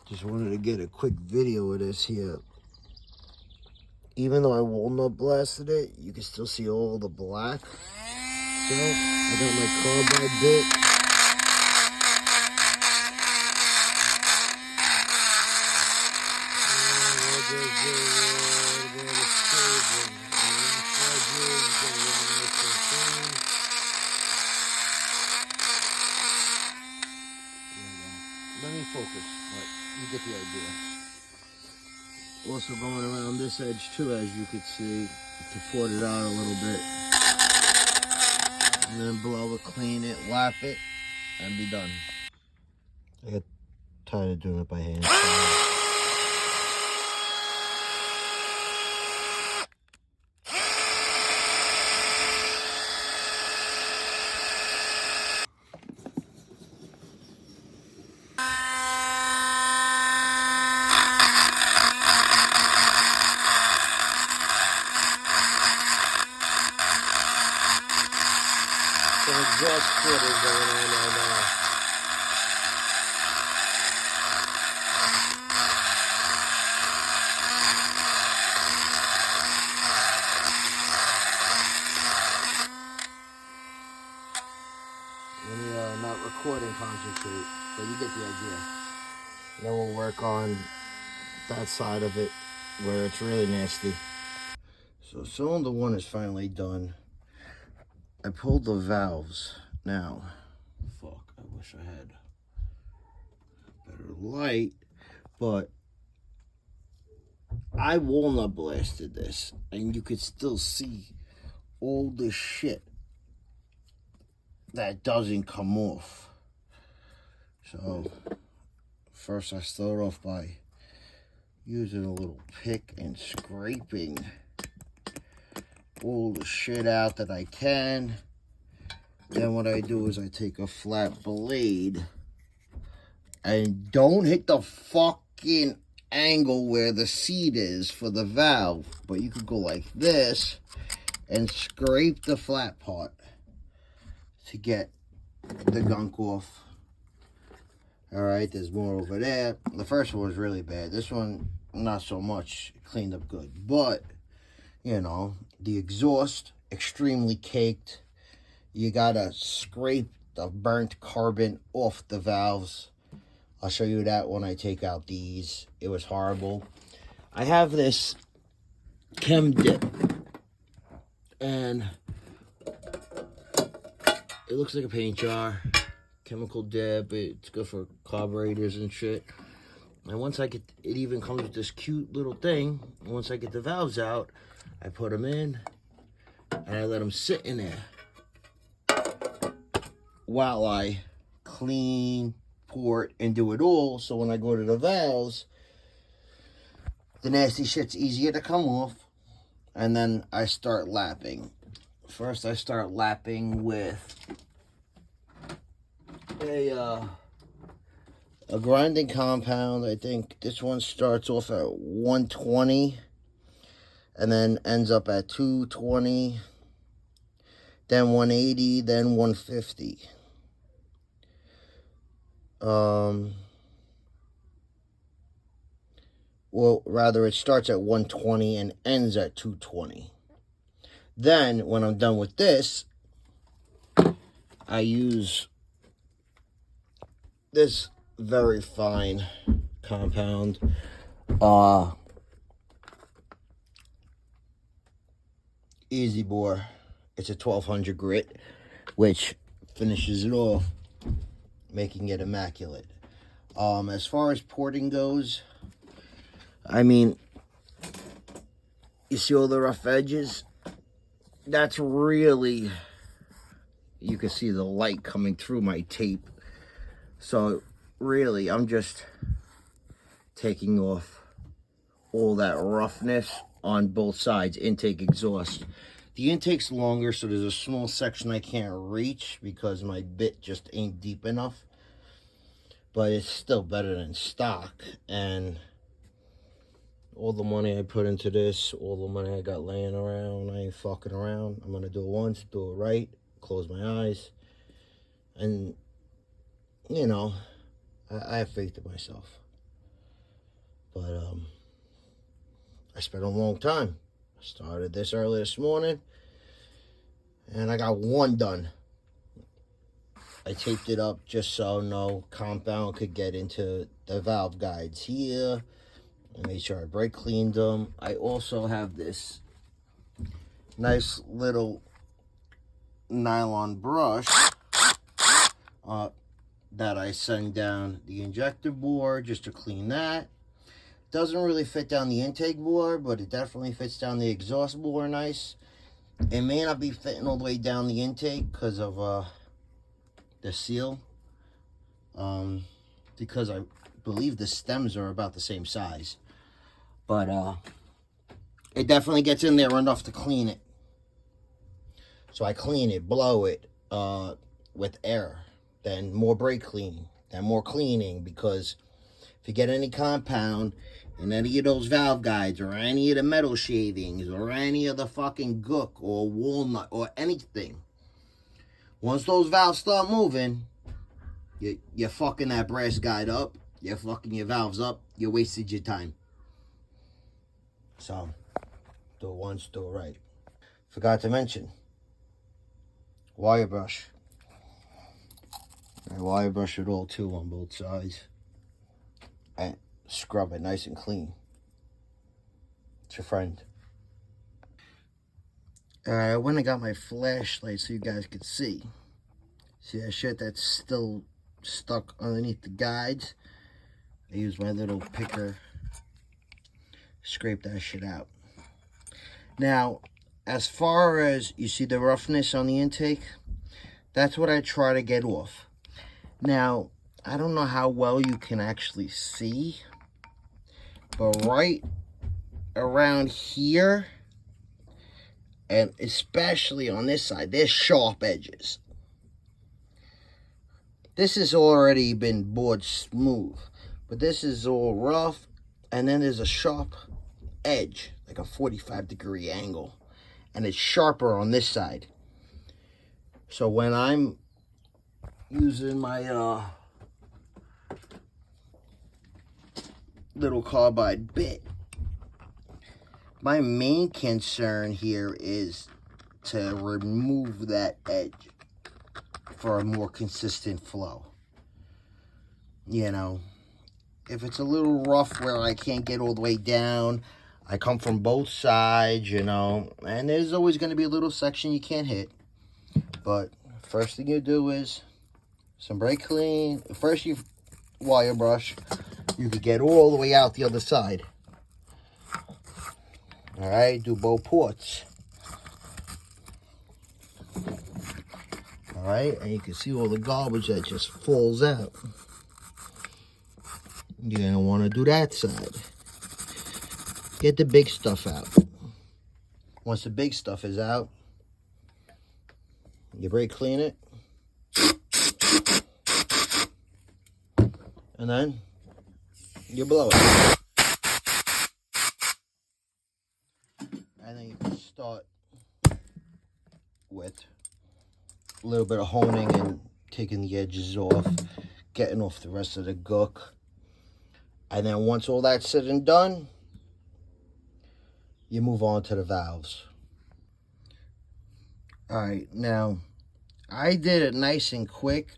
Just wanted to get a quick video of this here. Even though I walnut blasted it, you can still see all the black. So I got my carbide bit. Let me focus, but you get the idea. Also going around this edge too, as you can see, to port it out a little bit. And then blow it, clean it, lap it, and be done. I got tired of doing it by hand. Some exhaust splitting going on right now. Let me not recording concentrate, but you get the idea. Then we'll work on that side of it where it's really nasty. So cylinder 1 is finally done. I pulled the valves. Now, fuck, I wish I had better light, but I walnut blasted this, and you could still see all the shit that doesn't come off. So, first I start off by using a little pick and scraping all the shit out that I can. Then what I do is I take a flat blade and don't hit the fucking angle where the seat is for the valve, but you could go like this and scrape the flat part to get the gunk off. Alright, there's more over there. The first one was really bad. This one, not so much. Cleaned up good. But, you know, the exhaust, extremely caked. You gotta scrape the burnt carbon off the valves. I'll show you that when I take out these. It was horrible. I have this chem dip, and it looks like a paint jar. Chemical dip. It's good for carburetors and shit. And once I get, it even comes with this cute little thing. Once I get the valves out, I put them in, and I let them sit in there while I clean, port, and do it all. So when I go to the valves, the nasty shit's easier to come off. And then I start lapping. First, I start lapping with a grinding compound. I think this one starts off at 120 and then ends up at 220, then 180, then 150. Well, rather, it starts at 120 and ends at 220. Then, when I'm done with this, I use this very fine compound. Easy bore. It's a 1200 grit, which finishes it off, making it immaculate. As far as porting goes, I mean, you see all the rough edges? That's really, you can see the light coming through my tape. So really, I'm just taking off all that roughness on both sides, intake, exhaust. The intake's longer, so there's a small section I can't reach because my bit just ain't deep enough. But it's still better than stock. And all the money I put into this, all the money I got laying around, I ain't fucking around. I'm gonna do it once, do it right, close my eyes, and, you know, I have faith in myself. But I spent a long time. I started this early this morning, and I got one done. I taped it up just so no compound could get into the valve guides here. I made sure I brake cleaned them. I also have this nice little nylon brush that I send down the injector bore just to clean that. Doesn't really fit down the intake bore, but it definitely fits down the exhaust bore nice. It may not be fitting all the way down the intake because of the seal. Because I believe the stems are about the same size. But it definitely gets in there enough to clean it. So I clean it, blow it with air. Then more brake cleaning. Then more cleaning, because if you get any compound in any of those valve guides or any of the metal shavings or any of the fucking gook or walnut or anything, once those valves start moving, you're fucking that brass guide up, you're fucking your valves up, you wasted your time. So, do it once, do it right. Forgot to mention, wire brush. I wire brush it all too on both sides. And scrub it nice and clean. It's your friend. Alright, I went and got my flashlight so you guys could see. See that shit that's still stuck underneath the guides? I use my little picker, scrape that shit out. Now, as far as you see the roughness on the intake, that's what I try to get off. Now, I don't know how well you can actually see, but right around here, and especially on this side, there's sharp edges. This has already been bored smooth, but this is all rough, and then there's a sharp edge, like a 45-degree angle, and it's sharper on this side. So when I'm using my little carbide bit, my main concern here is to remove that edge for a more consistent flow. You know, if it's a little rough where I can't get all the way down, I come from both sides, you know, and there's always going to be a little section you can't hit. But first thing you do is some brake clean. First you wire brush. You could get all the way out the other side. All right, do both ports. All right, and you can see all the garbage that just falls out. You're gonna want to do that side. Get the big stuff out. Once the big stuff is out, you brake clean it. And then you blow it. And then you can start with a little bit of honing and taking the edges off, getting off the rest of the gook. And then once all that's said and done, you move on to the valves. Alright, now, I did it nice and quick.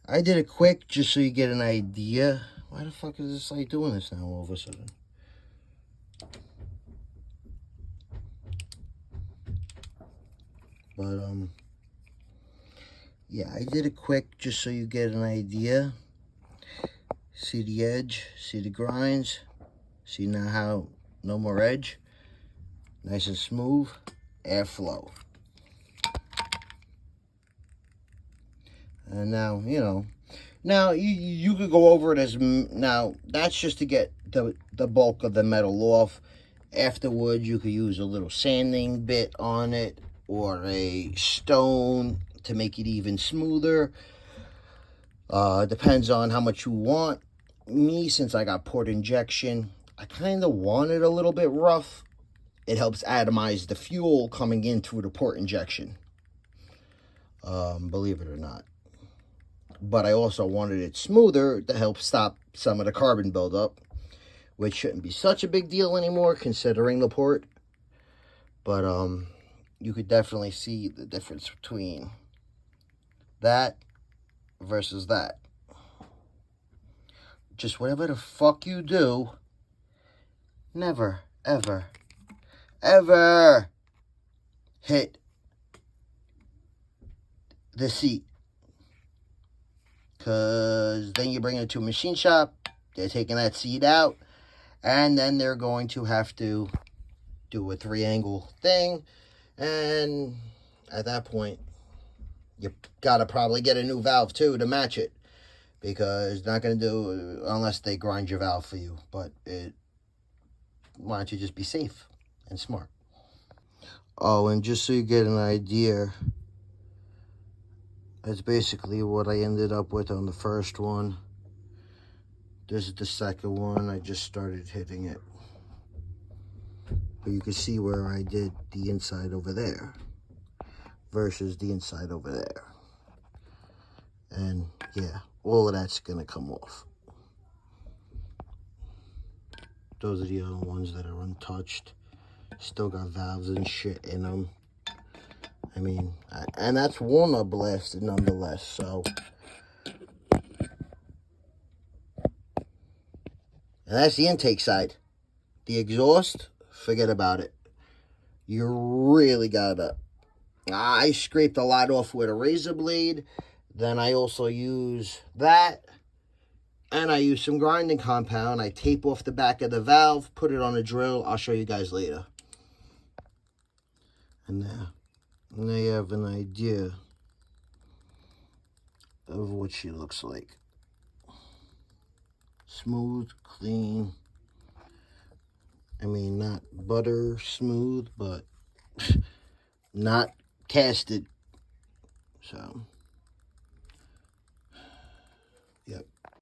I did it quick just so you get an idea. Why the fuck is this light doing this now all of a sudden? But, yeah, I did it quick just so you get an idea. See the edge, see the grinds, see now how no more edge. Nice and smooth, airflow. And now, you know, now you could go over it as, now that's just to get the bulk of the metal off. Afterwards, you could use a little sanding bit on it or a stone to make it even smoother. Depends on how much you want. Me, since I got port injection, I kind of want it a little bit rough. It helps atomize the fuel coming in through the port injection. Believe it or not. but I also wanted it smoother to help stop some of the carbon buildup, which shouldn't be such a big deal anymore considering the port. But you could definitely see the difference between that versus that. Just whatever the fuck you do, never, ever, ever hit the seat. Because then you bring it to a machine shop, they're taking that seat out, and then they're going to have to do a 3-angle thing, and at that point, you gotta probably get a new valve too to match it, because it's not gonna do unless they grind your valve for you. But why don't you just be safe and smart? Oh, and just so you get an idea, that's basically what I ended up with on the first one. This is the second one. I just started hitting it. But you can see where I did the inside over there versus the inside over there. And yeah, all of that's going to come off. Those are the other ones that are untouched. Still got valves and shit in them. I mean, and that's walnut blasted nonetheless, so. And that's the intake side. The exhaust, forget about it. You really gotta. I scraped a lot off with a razor blade. Then I also use that. And I use some grinding compound. I tape off the back of the valve, put it on a drill. I'll show you guys later. And now you have an idea of what she looks like. Smooth, clean. I mean, not butter smooth, but not casted. So